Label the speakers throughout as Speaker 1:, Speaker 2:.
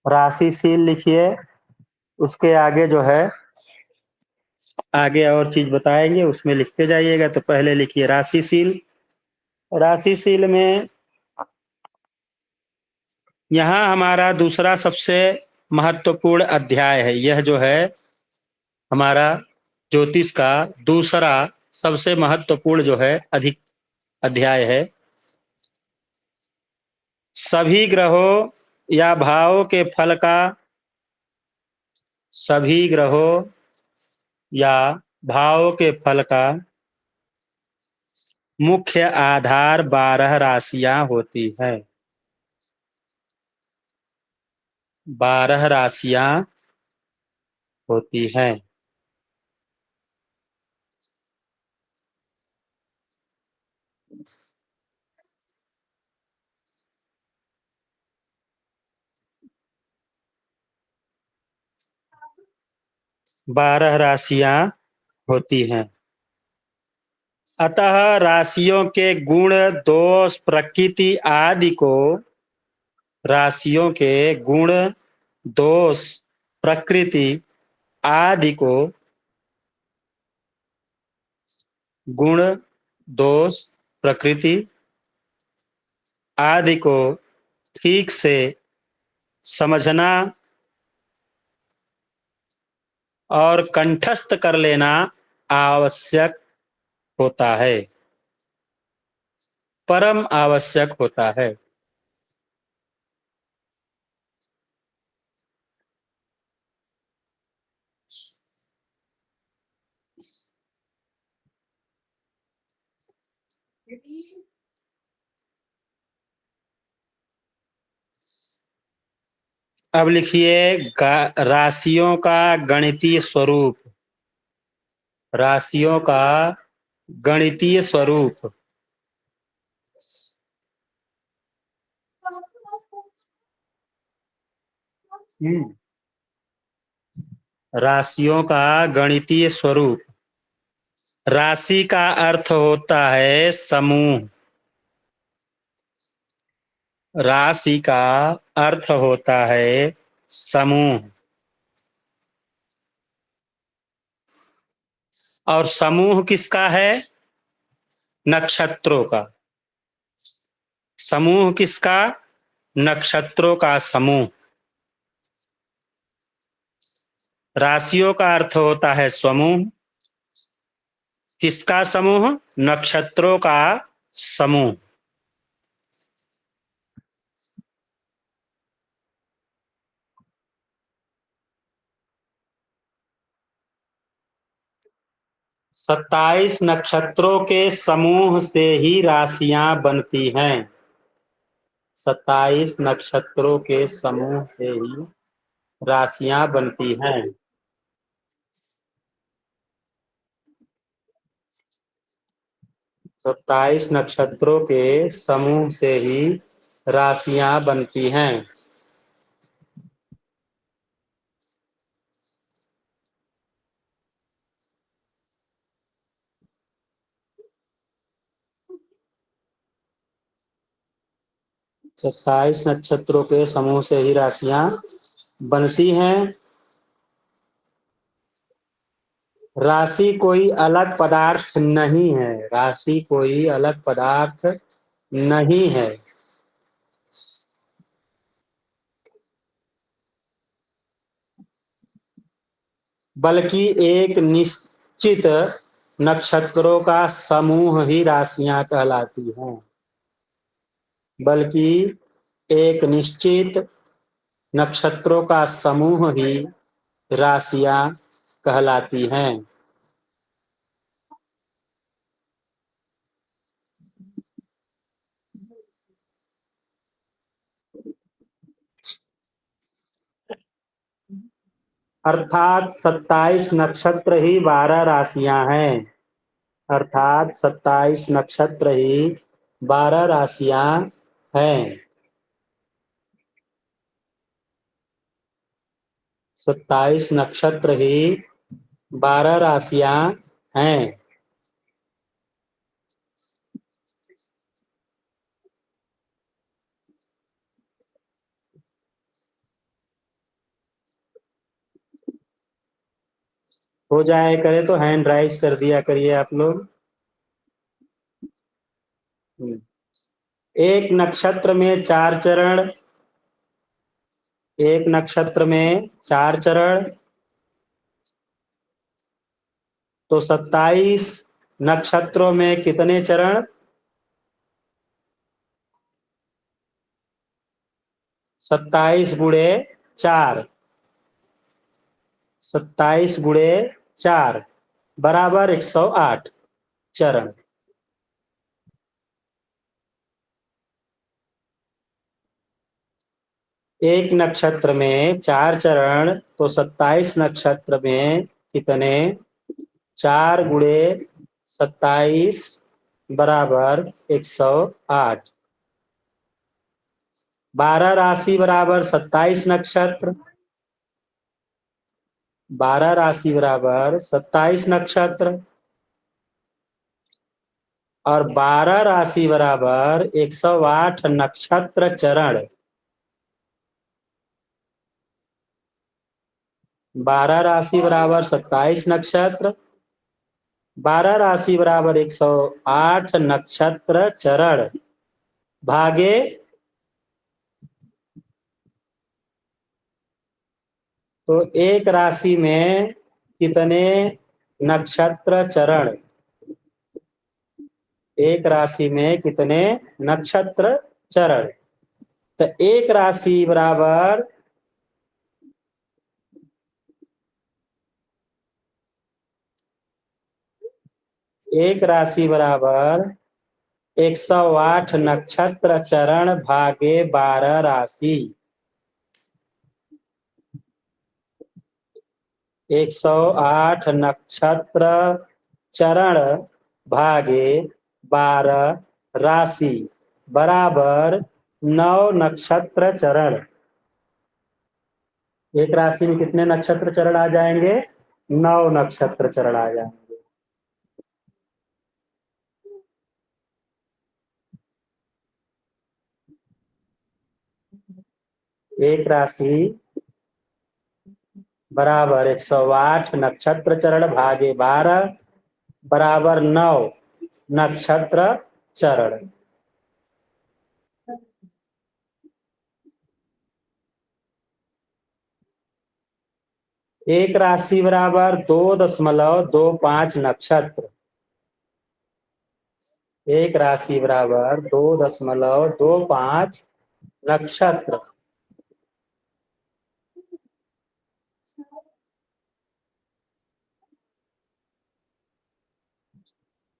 Speaker 1: राशिशील लिखिए, उसके आगे जो है आगे और चीज बताएंगे, उसमें लिखते जाइएगा। तो पहले लिखिए राशिशील। राशिशील में यहाँ हमारा दूसरा सबसे महत्वपूर्ण अध्याय है। यह जो है हमारा ज्योतिष का दूसरा सबसे महत्वपूर्ण जो है अधिक अध्याय है। सभी ग्रहों या भावों के फल का, सभी ग्रहों या भावों के फल का मुख्य आधार 12 राशियां होती हैं। 12 राशियां होती हैं। 12 राशियां होती हैं। अतः राशियों के गुण, दोष, प्रकृति आदि को, राशियों के गुण, दोष, प्रकृति आदि को, गुण, दोष, प्रकृति आदि को ठीक से समझना और कंठस्थ कर लेना आवश्यक होता है, परम आवश्यक होता है। अब लिखिए राशियों का गणितीय स्वरूप। राशियों का गणितीय स्वरूप। राशियों का गणितीय स्वरूप। राशि का अर्थ होता है समूह। राशि का अर्थ होता है समूह। और समूह किसका है? नक्षत्रों का। समूह किसका? नक्षत्रों का समूह। राशियों का अर्थ होता है समूह। किसका समूह? नक्षत्रों का समूह। सत्ताईस नक्षत्रों के समूह से ही राशियां बनती हैं। 27 नक्षत्रों के समूह से ही राशियां बनती हैं। 27 नक्षत्रों के समूह से ही राशियां बनती हैं। 27 नक्षत्रों के समूह से ही राशियां बनती हैं। राशि कोई अलग पदार्थ नहीं है। राशि कोई अलग पदार्थ नहीं है, बल्कि एक निश्चित नक्षत्रों का समूह ही राशियां कहलाती हैं। बल्कि एक निश्चित नक्षत्रों का समूह ही राशियां कहलाती हैं। अर्थात 27 नक्षत्र ही 12 राशियां हैं। अर्थात 27 नक्षत्र ही 12 राशियां हैं। 27 नक्षत्र ही 12 राशियां हैं। हो जाए करे तो हैंड राइज कर दिया करिए आप लोग। एक नक्षत्र में 4 चरण, एक नक्षत्र में 4 चरण, तो 27 नक्षत्रों में कितने चरण? 27 गुणे 4, 27 गुणे 4 बराबर 108 चरण। एक नक्षत्र में 4 चरण, तो 27 नक्षत्र में कितने? 4 गुणे 27 बराबर 108। 12 राशि बराबर 27 नक्षत्र, 12 राशि बराबर 27 नक्षत्र, और 12 राशि बराबर 108 नक्षत्र चरण। 12 राशि बराबर 27 नक्षत्र, 12 राशि बराबर 108 नक्षत्र चरण, भागे तो एक राशि में कितने नक्षत्र चरण? एक राशि में कितने नक्षत्र चरण? तो एक राशि बराबर एक राशि बराबर 108 नक्षत्र चरण भागे 12 राशि। 108 नक्षत्र चरण भागे 12 राशि बराबर 9 नक्षत्र चरण। एक राशि में कितने नक्षत्र चरण आ जाएंगे? 9 नक्षत्र चरण आ जाएंगे। एक राशि बराबर 108 नक्षत्र चरण भागे 12 बराबर 9 नक्षत्र चरण। एक राशि बराबर 2.25 नक्षत्र। एक राशि बराबर 2.25 नक्षत्र।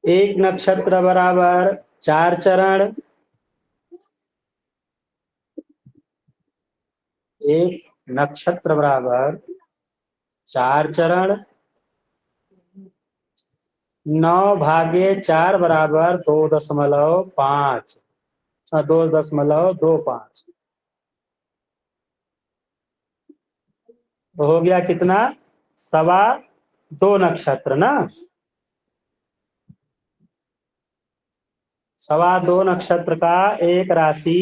Speaker 1: एक नक्षत्र बराबर 4 चरण। एक नक्षत्र बराबर 4 चरण। 9 भागे 4 बराबर 2.5, 2.25। तो हो गया कितना? 2.25 नक्षत्र ना। 2.25 नक्षत्र का एक राशि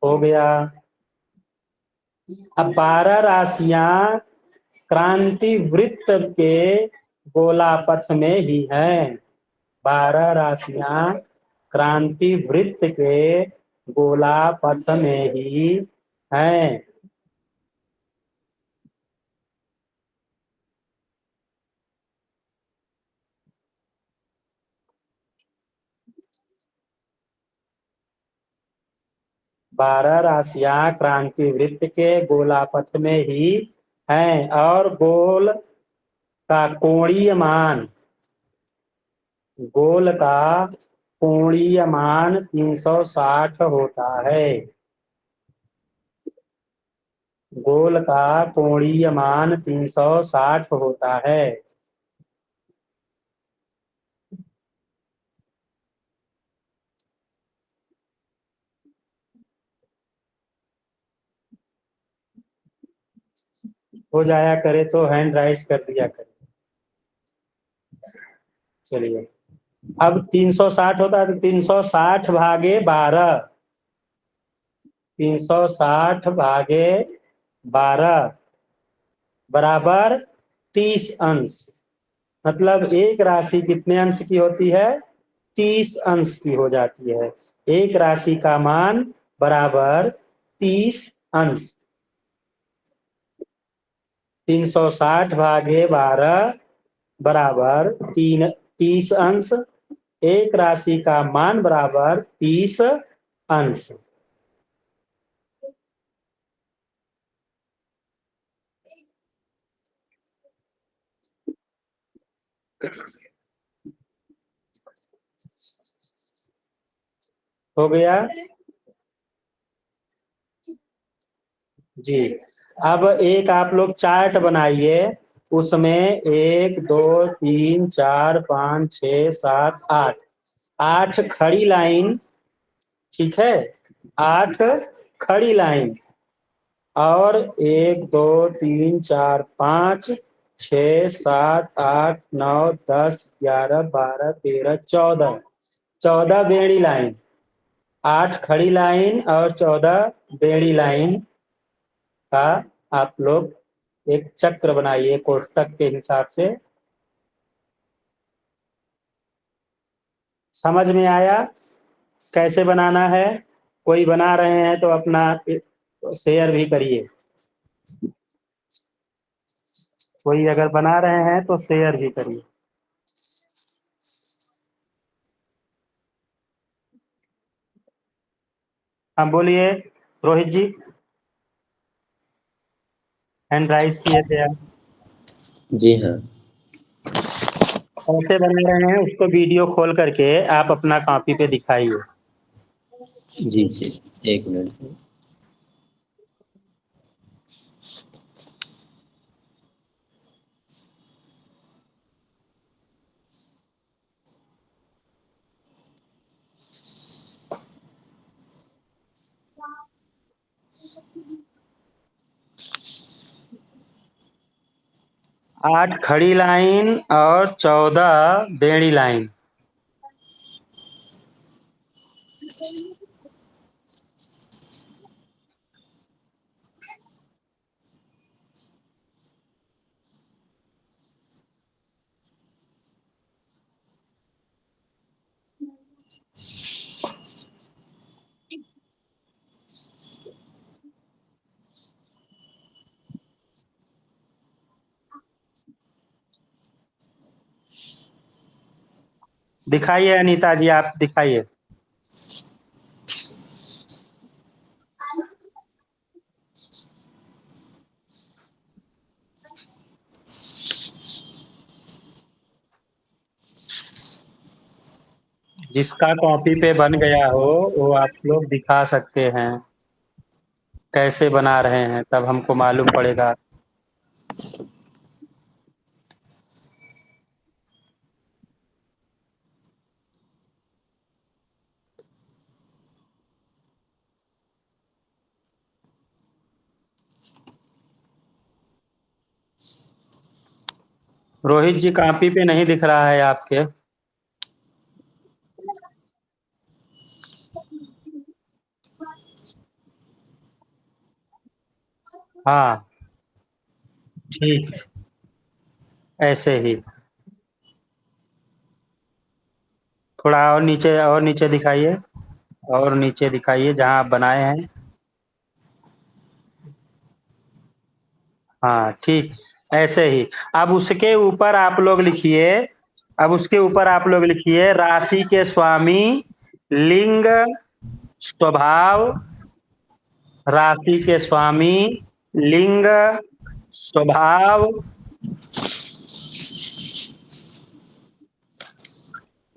Speaker 1: हो गया। अब 12 राशियां क्रांति वृत्त के गोलापथ में ही हैं। 12 राशियां क्रांति वृत्त के गोलापथ में ही हैं। बारह राशियां क्रांति वृत्त के गोलापथ में ही हैं, और गोल का कोणीय मान, गोल का कोणीय मान 360 होता है। गोल का कोणीय मान 360 होता है। हो जाया करे तो हैंड राइज कर दिया करे। चलिए, अब 360 होता है तो 360 भागे 12, 360 भागे 12 बराबर 30 अंश। मतलब एक राशि कितने अंश की होती है? 30 अंश की हो जाती है। एक राशि का मान बराबर 30 अंश। 360 भागे 12 बराबर 30 अंश। एक राशि का मान बराबर 30 अंश। हो गया जी। अब एक आप लोग चार्ट बनाइए, उसमें 1 2 3 4 5 6 7 8 8 खड़ी लाइन, ठीक है, 8 खड़ी लाइन, और 1 2 3 4 5 6 7 8 9 10 11 12 13 14 14 बेड़ी लाइन। 8 खड़ी लाइन और 14 बेड़ी लाइन का आप लोग एक चक्र बनाइए कोष्टक के हिसाब से। समझ में आया कैसे बनाना है? कोई बना रहे हैं तो अपना शेयर भी करिए। कोई अगर बना रहे हैं तो शेयर भी करिए। हाँ बोलिए रोहित जी, हैंड राइज किए थे आप।
Speaker 2: जी हाँ।
Speaker 1: कैसे बना रहे हैं उसको वीडियो खोल करके आप अपना कॉपी पे दिखाइए।
Speaker 2: जी जी, एक मिनट।
Speaker 1: 8 खड़ी लाइन और 14 बेड़ी लाइन। दिखाइए अनीता जी, आप दिखाइए। जिसका कॉपी पे बन गया हो वो आप लोग दिखा सकते हैं कैसे बना रहे हैं, तब हमको मालूम पड़ेगा। रोहित जी कॉपी पे नहीं दिख रहा है आपके। हाँ ठीक, ऐसे ही। थोड़ा और नीचे दिखाइए, और नीचे दिखाइए जहाँ आप बनाए हैं। हाँ ठीक, ऐसे ही। अब उसके ऊपर आप लोग लिखिए, अब उसके ऊपर आप लोग लिखिए राशि के स्वामी, लिंग, स्वभाव। राशि के स्वामी, लिंग, स्वभाव,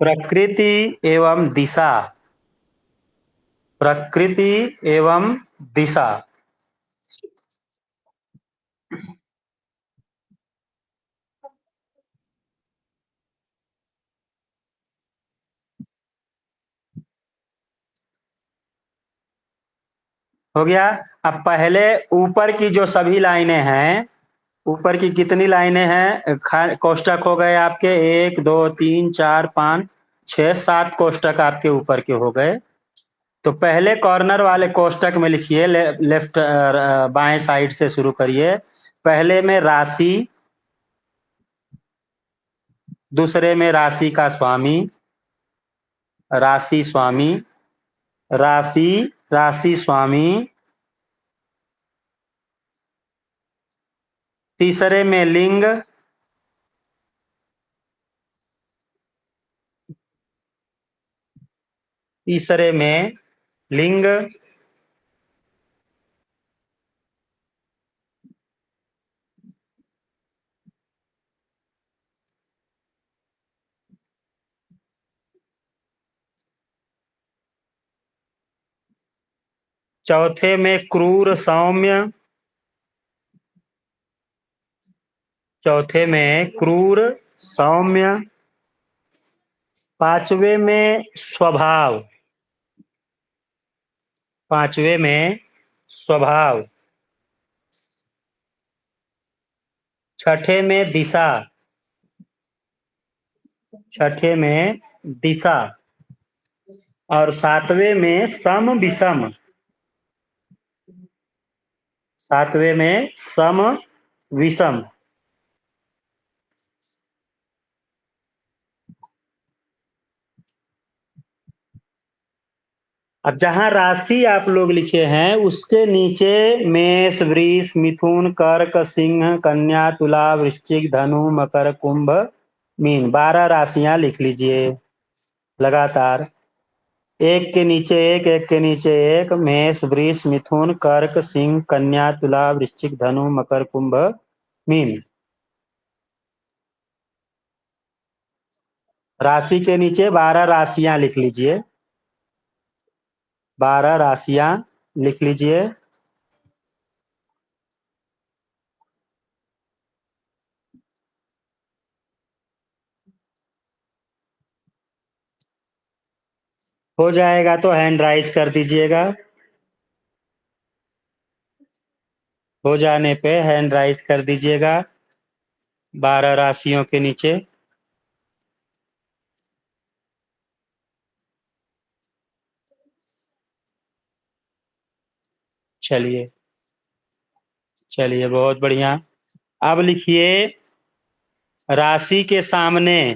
Speaker 1: प्रकृति एवं दिशा। प्रकृति एवं दिशा। हो गया। अब पहले ऊपर की जो सभी लाइनें हैं, ऊपर की कितनी लाइनें हैं, कोष्टक हो गए आपके 1 2 3 4 5 6 7 कोष्टक आपके ऊपर के हो गए। तो पहले कॉर्नर वाले कोष्टक में लिखिए, लेफ्ट बाएं साइड से शुरू करिए। पहले में राशि, दूसरे में राशि का स्वामी, राशि स्वामी, राशि, राशि स्वामी। तीसरे में लिंग, तीसरे में लिंग। चौथे में क्रूर सौम्य, चौथे में क्रूर सौम्य। पांचवे में स्वभाव, पांचवे में स्वभाव। छठे में दिशा, छठे में दिशा। और सातवें में सम विषम, सातवें में सम विषम। अब जहां राशि आप लोग लिखे हैं उसके नीचे मेष, वृष, मिथुन, कर्क, सिंह, कन्या, तुला, वृश्चिक, धनु, मकर, कुंभ, मीन, 12 राशियां लिख लीजिए लगातार, एक के नीचे एक, एक के नीचे एक। मेष, वृष, मिथुन, कर्क, सिंह, कन्या, तुला, वृश्चिक, धनु, मकर, कुंभ, मीन। राशि के नीचे 12 राशियां लिख लीजिए, 12 राशियां लिख लीजिए। हो जाएगा तो हैंड राइज कर दीजिएगा, हो जाने पे हैंड राइज कर दीजिएगा 12 राशियों के नीचे। चलिए, चलिए, बहुत बढ़िया। अब लिखिए राशि के सामने,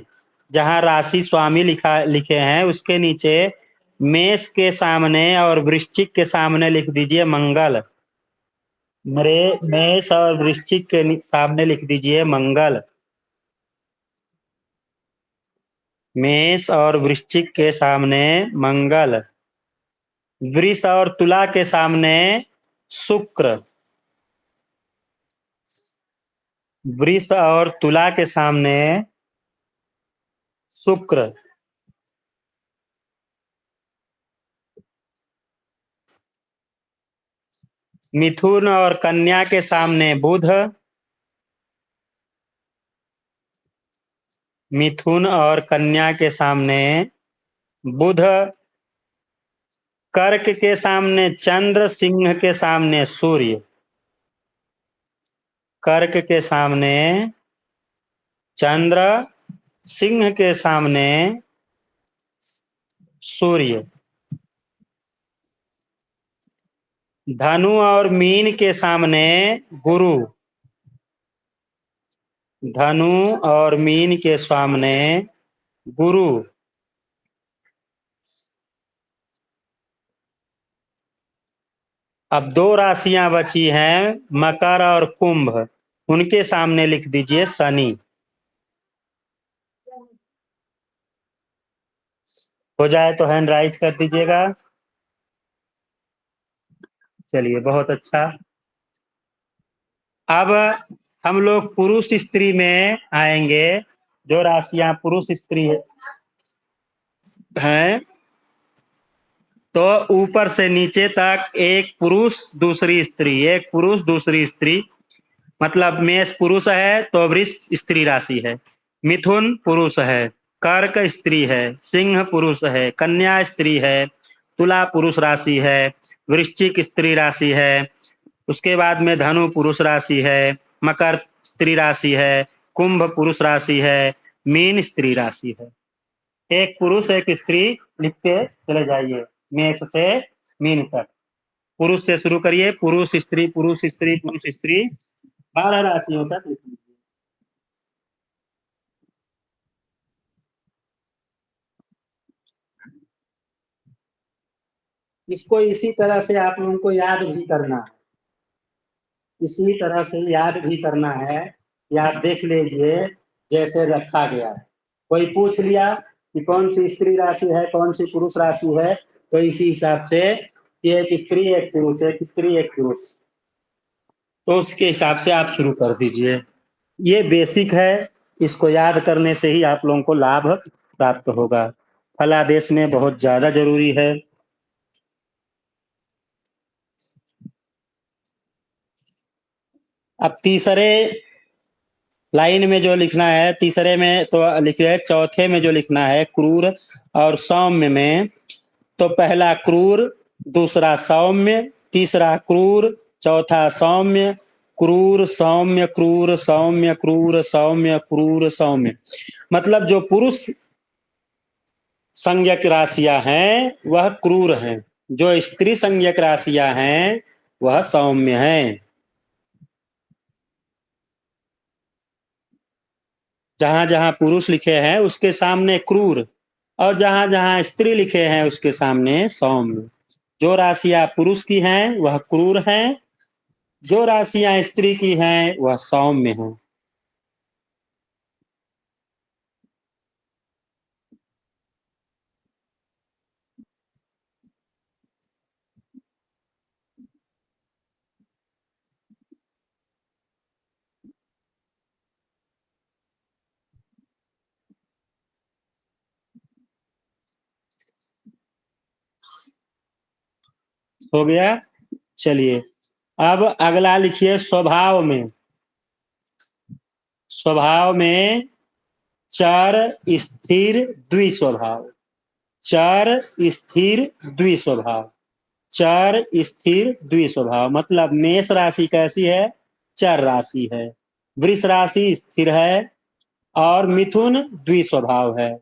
Speaker 1: जहां राशि स्वामी लिखे हैं उसके नीचे मेष के सामने और वृश्चिक के सामने लिख दीजिए मंगल। मेष और वृश्चिक के सामने लिख दीजिए मंगल। मेष और वृश्चिक के सामने मंगल। वृष और तुला के सामने शुक्र। वृष और तुला के सामने शुक्र। मिथुन और कन्या के सामने बुध। मिथुन और कन्या के सामने बुध। कर्क के सामने चंद्र, सिंह के सामने सूर्य। कर्क के सामने चंद्र, सिंह के सामने सूर्य। धनु और मीन के सामने गुरु। धनु और मीन के सामने गुरु। अब 2 राशियां बची हैं मकर और कुंभ, उनके सामने लिख दीजिए शनि। हो जाए तो हैंड राइज कर दीजिएगा। चलिए, बहुत अच्छा। अब हम लोग पुरुष स्त्री में आएंगे। जो राशियां पुरुष स्त्री हैं तो ऊपर से नीचे तक एक पुरुष दूसरी स्त्री, एक पुरुष दूसरी स्त्री। मतलब मेष पुरुष है तो वृष स्त्री राशि है, मिथुन पुरुष है, कर्क स्त्री है, सिंह पुरुष है, कन्या स्त्री है, तुला पुरुष राशि है, वृश्चिक स्त्री राशि है। उसके बाद में धनु पुरुष राशि है, मकर स्त्री राशि है, कुंभ पुरुष राशि है, मीन स्त्री राशि है। एक पुरुष एक स्त्री लिखते चले जाइए मेष से मीन तक। पुरुष से शुरू करिए, पुरुष स्त्री पुरुष स्त्री पुरुष स्त्री, 12 राशियों तक लिख लीजिए। इसको इसी तरह से आप लोगों को याद भी करना है, इसी तरह से याद भी करना है कि आप देख लीजिए जैसे रखा गया है। कोई पूछ लिया कि कौन सी स्त्री राशि है, कौन सी पुरुष राशि है, तो इसी हिसाब से ये एक स्त्री एक पुरुष, एक स्त्री एक पुरुष, तो उसके हिसाब से आप शुरू कर दीजिए। ये बेसिक है, इसको याद करने से ही आप लोगों को लाभ प्राप्त होगा। फलादेश में बहुत ज्यादा जरूरी है। अब तीसरे लाइन में जो लिखना है, तीसरे में तो लिखिए, चौथे में जो लिखना है क्रूर और सौम्य में, तो पहला क्रूर, दूसरा सौम्य, तीसरा क्रूर, चौथा सौम्य, क्रूर सौम्य क्रूर सौम्य क्रूर सौम्य क्रूर सौम्य। मतलब जो पुरुष संज्ञक राशियां हैं वह क्रूर हैं, जो स्त्री संज्ञक राशियां हैं वह सौम्य हैं। जहां जहां पुरुष लिखे हैं उसके सामने क्रूर, और जहां जहां स्त्री लिखे हैं उसके सामने सौम्य। जो राशियां पुरुष की हैं वह क्रूर हैं, जो राशियां स्त्री की हैं वह सौम्य हैं। हो गया। चलिए, अब अगला लिखिए स्वभाव में। स्वभाव में चर स्थिर द्विस्वभाव, चर स्थिर द्विस्वभाव, चर स्थिर द्विस्वभाव। मतलब मेष राशि कैसी है? चर राशि है। वृष राशि स्थिर है और मिथुन द्विस्वभाव है।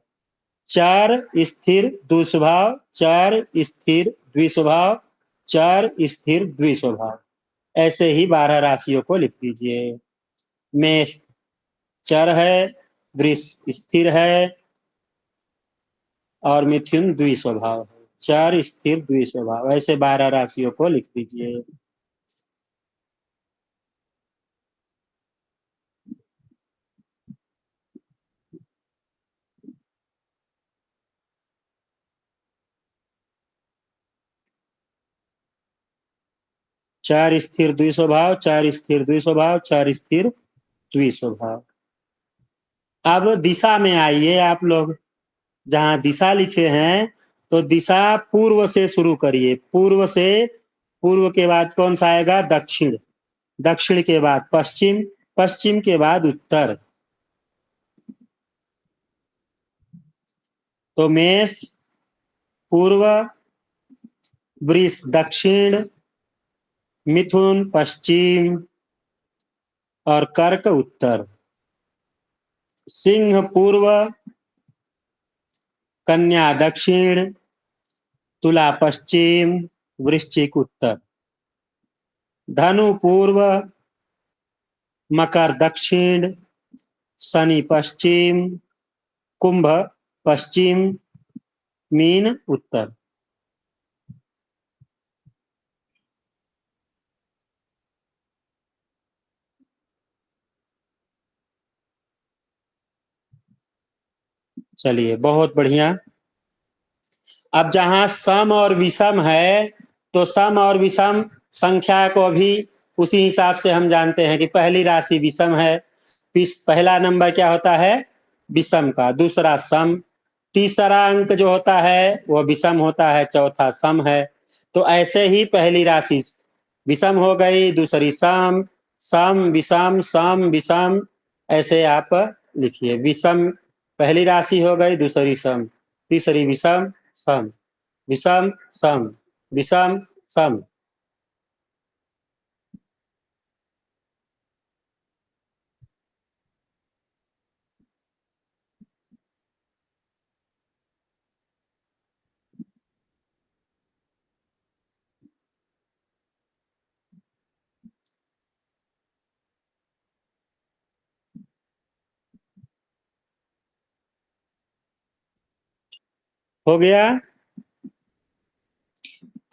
Speaker 1: चर स्थिर द्विस्वभाव, चर स्थिर द्विस्वभाव, चर स्थिर द्विस्वभाव। ऐसे ही 12 राशियों को लिख दीजिए। मेष चर है, वृष स्थिर है और मिथुन द्विस्वभाव है। चर स्थिर द्विस्वभाव, ऐसे 12 राशियों को लिख दीजिए। चार स्थिर द्विस्वभाव, चार स्थिर द्विस्वभाव, चार स्थिर द्विस्वभाव। अब दिशा में आइए आप लोग। जहां दिशा लिखे हैं तो दिशा पूर्व से शुरू करिए। पूर्व से, पूर्व के बाद कौन सा आएगा? दक्षिण, दक्षिण के बाद पश्चिम, पश्चिम के बाद उत्तर। तो मेष पूर्व, वृष दक्षिण, मिथुन पश्चिम और कर्क उत्तर। सिंह पूर्व, कन्या दक्षिण, तुला पश्चिम, वृश्चिक उत्तर। धनु पूर्व, मकर दक्षिण, शनि पश्चिम, कुंभ पश्चिम, मीन उत्तर। चलिए, बहुत बढ़िया। अब जहां सम और विषम है, तो सम और विषम संख्या को भी उसी हिसाब से हम जानते हैं कि पहली राशि विषम है, पहला नंबर क्या होता है? विषम का, दूसरा सम, तीसरा अंक जो होता है वह विषम होता है, चौथा सम है। तो ऐसे ही पहली राशि विषम हो गई, दूसरी सम, सम विषम, सम विषम, ऐसे आप लिखिए। विषम पहली राशि हो गई, दूसरी सम, तीसरी विषम, सम, विषम सम, विषम सम। हो गया।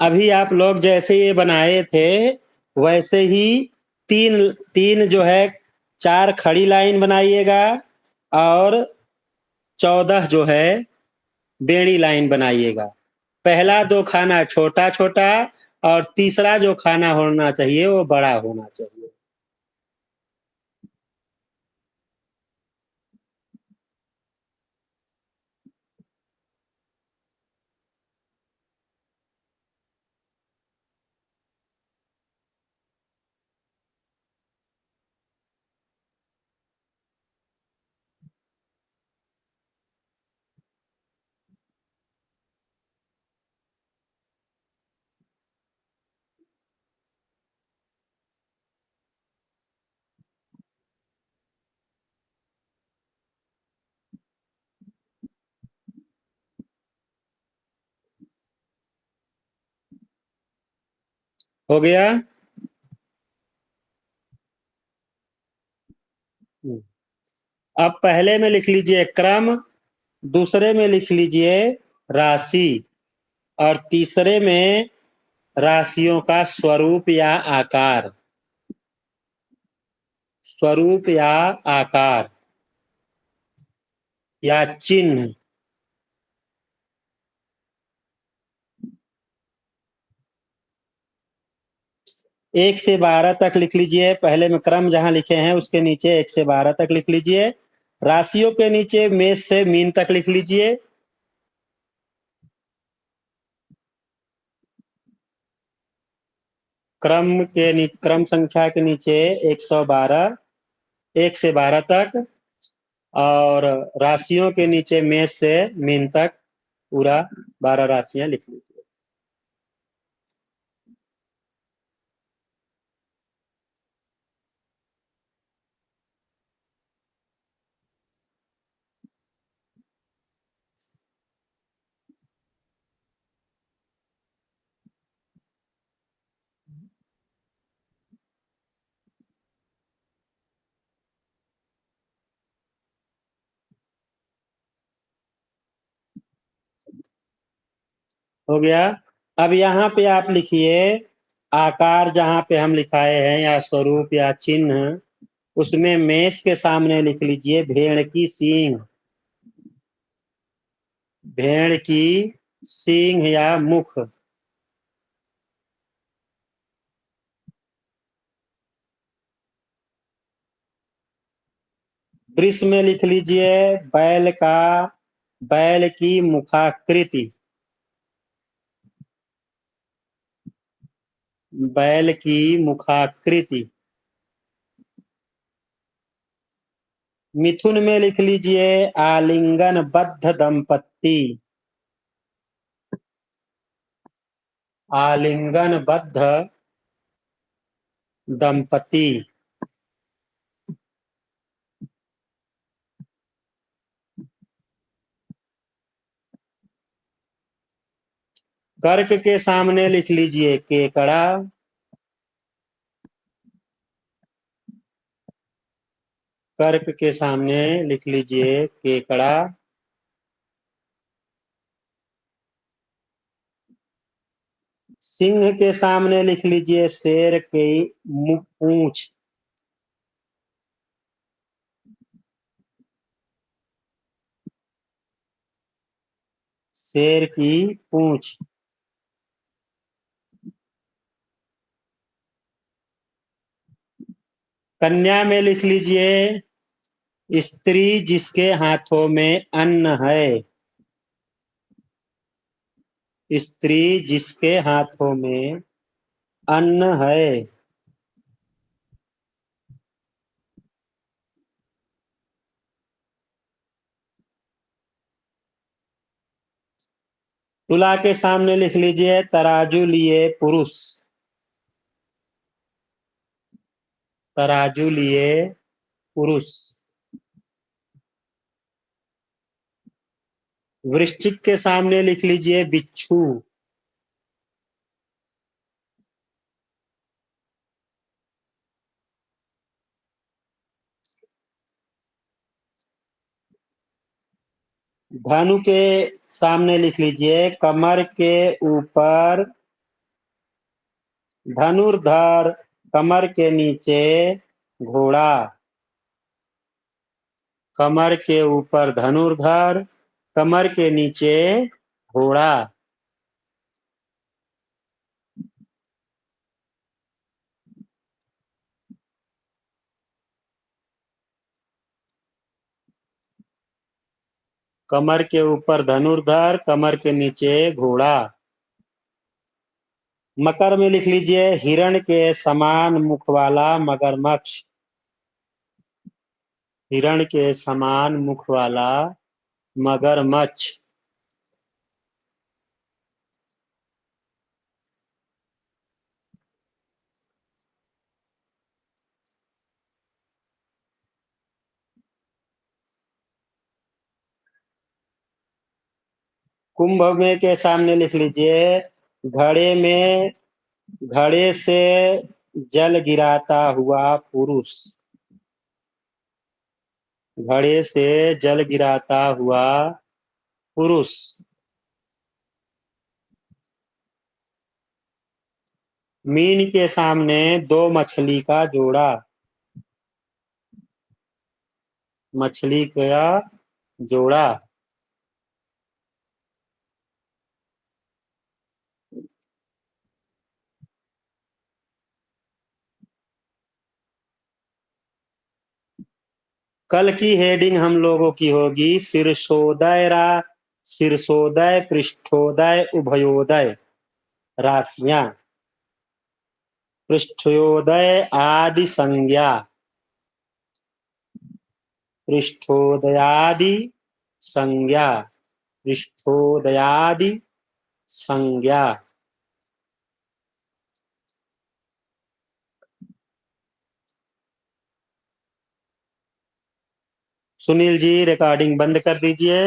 Speaker 1: अभी आप लोग जैसे ये बनाए थे वैसे ही तीन तीन जो है 4 खड़ी लाइन बनाइएगा और 14 जो है बेड़ी लाइन बनाइएगा। पहला 2 खाना छोटा छोटा और तीसरा जो खाना होना चाहिए वो बड़ा होना चाहिए। हो गया। अब पहले में लिख लीजिए क्रम, दूसरे में लिख लीजिए राशि और तीसरे में राशियों का स्वरूप या आकार। स्वरूप या आकार या चिन्ह। 1 से 12 तक लिख लीजिए। पहले में क्रम जहां लिखे हैं उसके नीचे 1 से 12 तक लिख लीजिए। राशियों के नीचे मेष से मीन तक लिख लीजिए। क्रम संख्या के नीचे 112, 1 से 12 तक और राशियों के नीचे मेष से मीन तक पूरा 12 राशियां लिख लीजिए। हो गया। अब यहाँ पे आप लिखिए आकार, जहां पे हम लिखाए हैं या स्वरूप या चिन्ह, उसमें मेष के सामने लिख लीजिए भेड़ की सींग। भेड़ की सींग या मुख। वृष में लिख लीजिए बैल की मुखाकृति। बैल की मुखाकृति। मिथुन में लिख लीजिए आलिंगन बद्ध दंपत्ति। आलिंगन बद्ध दंपति। कर्क के सामने लिख लीजिए केकड़ा। कर्क के सामने लिख लीजिए केकड़ा। सिंह के सामने लिख लीजिए शेर की पूंछ। शेर की पूंछ। कन्या में लिख लीजिए स्त्री जिसके हाथों में अन्न है। स्त्री जिसके हाथों में अन्न है। तुला के सामने लिख लीजिए तराजू लिए पुरुष। तराजू लिए पुरुष। वृश्चिक के सामने लिख लीजिए बिच्छू। धनु के सामने लिख लीजिए कमर के ऊपर धनुर्धर, कमर के नीचे घोड़ा, कमर के ऊपर धनुर्धर, कमर के नीचे घोड़ा। कमर के ऊपर धनुर्धर, कमर के नीचे घोड़ा। मकर में लिख लीजिए हिरण के समान मुख वाला मगरमच्छ, हिरण के समान मुख वाला मगरमच्छ। कुंभ में के सामने लिख लीजिए घड़े में, घड़े से जल गिराता हुआ पुरुष, घड़े से जल गिराता हुआ पुरुष। मीन के सामने दो मछली का जोड़ा, मछली का जोड़ा। कल की हेडिंग हम लोगों की होगी शीर्षोदय, पृष्ठोदय, उभयोदय राशियां, पृष्ठोदय आदि संज्ञा, पृष्ठोदयादि संज्ञा, पृष्ठोदयादि संज्ञा। सुनील जी रिकॉर्डिंग बंद कर दीजिए।